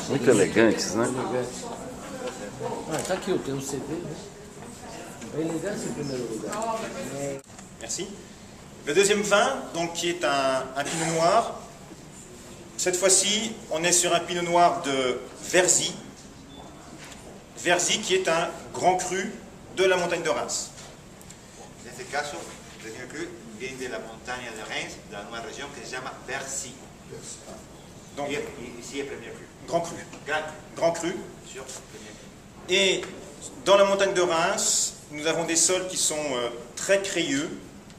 Muito elegantes, né? Ah, tá aqui, tem um CD, né? Elegância em primeiro lugar. Merci. Le deuxième vin, donc, qui est un pinot noir. Cette fois-ci, on est sur un pinot noir de Verzy. Verzy qui est un grand cru de la montagne de Reims. En este caso, el Premier Cru viene de la montaña de Reims, de la nueva región que se llama Verzy. Donc, Ici est Premier Cru. grand cru. Grand cru. Sur Premier Cru. Et dans la montagne de Reims, nous avons des sols qui sont très crayeux,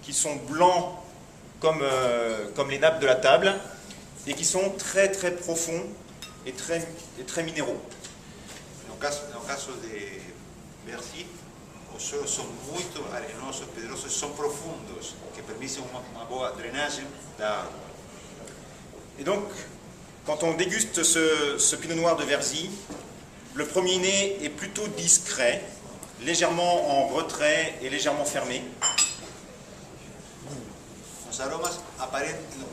qui sont blancs comme les nappes de la table, et qui sont très très profonds et très minéraux. No caso de Verzy, os suelos son muito arenosos, pedrosos, son profundos, que permiten una boa drenagem da água. Et donc, quand on déguste ce pinot noir de Verzy, le premier nez est plutôt discret, légèrement en retrait et légèrement fermé. Os aromas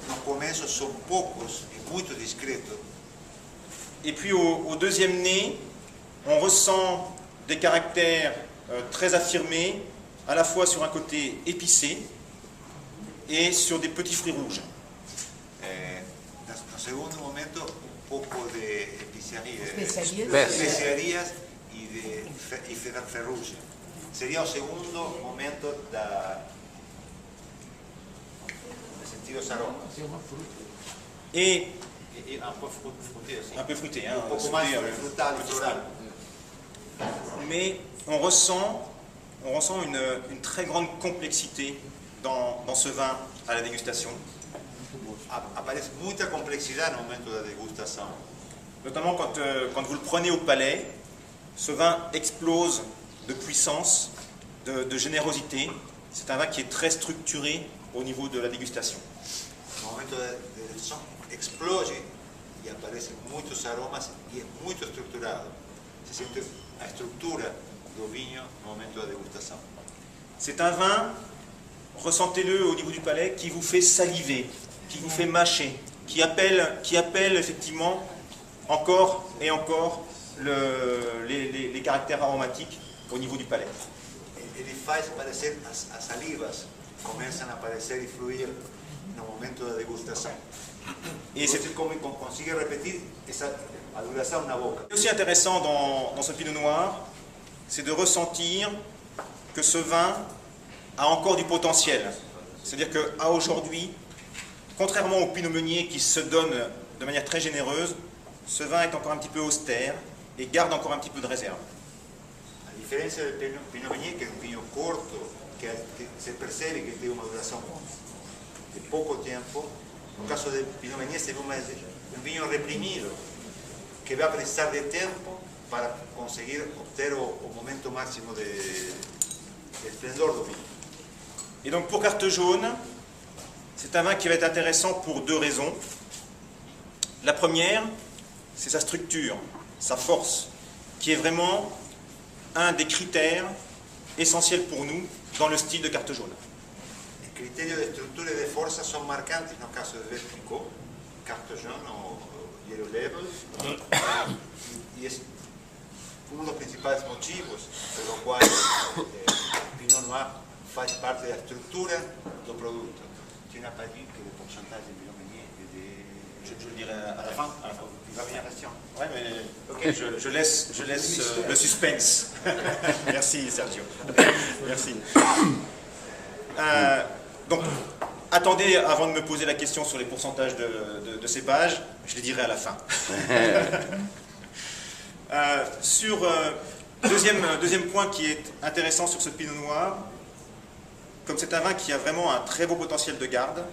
no começo são poucos e muito discretos. Et puis au deuxième nez, on ressent des caractères très affirmés, à la fois sur un côté épicé et sur des petits fruits rouges. No segundo momento, un pouco de Especiarias. e ferrugem. Seria o segundo momento de sentir os aromas. Et E un peu fruité aussi. un peu fruité, hein, Un pouco mais frutal e floral. mais on ressent une très grande complexité dans ce vin à la dégustation. Aparece muita complexidade no momento da degustação. Notamment quand vous le prenez au palais, ce vin explose de puissance, de générosité. C'est un vin qui est très structuré au niveau de la dégustation. No momento da degustação explode e aparecem muitos aromas e é muito estruturado. Se sente a estrutura do vinho no momento da degustação. C'est un vin, ressentez-le au niveau du palais, qui vous fait saliver, qui vous fait mâcher, qui appelle effectivement encore et encore les caractères aromatiques au niveau du palais. Ele faz aparecer as salivas, começam a aparecer e fluir no momento da degustação. Et c'est Consigue repetir a duração na boca. aussi intéressant dans ce pinot noir, c'est de ressentir que ce vin a encore du potentiel. C'est-à-dire qu'à aujourd'hui, contrairement au pinot meunier qui se donne de manière très généreuse, ce vin est encore un petit peu austère et garde encore un petit peu de réserve. A diferença do Pinot Meunier, que é um vinho curto, que se percebe que tem uma duração de pouco tempo, no caso do Pinot Meunier se vê um vinho reprimido, que vai precisar de tempo para conseguir obter o momento máximo de esplendor do vinho. Et donc pour Carte Jaune, c'est un vin qui va être intéressant pour deux raisons. La première, c'est sa structure, sa force, qui est vraiment un des critères essentiels pour nous dans le style de Carte Jaune. Os critérios de estrutura e de força são marcantes no caso de Vertico, Carte Jaune ou Yellow Label, e é um dos principais motivos pelo qual Pinot Noir faz parte da estrutura do produto. Tu n'as pas dit que le pourcentage de Pinot Meunier est de... Je le dirai à la fin. Il va venir à la question. Ouais, mais je laisse le suspense. Merci Sergio. Merci. Donc, attendez avant de me poser la question sur les pourcentages de cépage, je les dirai à la fin. Deuxième point qui est intéressant sur ce pinot noir, comme c'est un vin qui a vraiment un très beau potentiel de garde,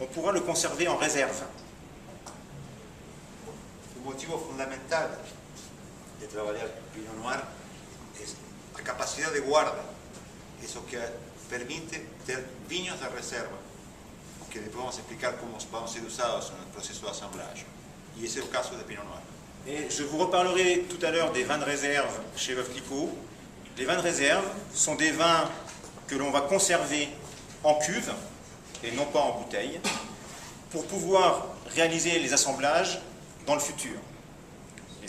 on pourra le conserver en réserve. O motivo fundamental de trabalhar Pinot Noir é a capacidade de guarda. Isso que permite ter vinhos de reserva, que depois vamos explicar como vão ser usados no processo de assemblage. E esse é o caso de Pinot Noir. Et je vous reparlerai tout à l'heure des vins de réserve chez Veuve Clicquot. Les vins de réserve sont des vins que l'on va conserver en cuve et non pas en bouteille pour pouvoir réaliser les assemblages dans le futur.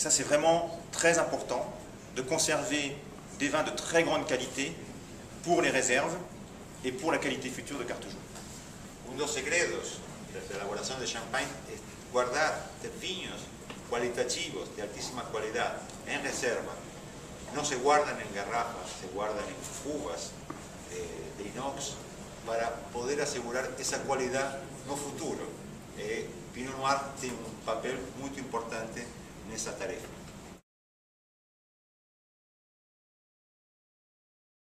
ça c'est vraiment très important, de conserver des vins de très grande qualité pour les réserves et pour la qualité future de Cartejon. Un dos segredos de la elaboración de champagne es guardar vinos cualitativos de altísima calidad en reserva. No se guardan en garrafas, se guardan en cubas de inox para poder asegurar esa cualidad no futuro. Pinot Noir tiene un papel muy importante en esa tarea.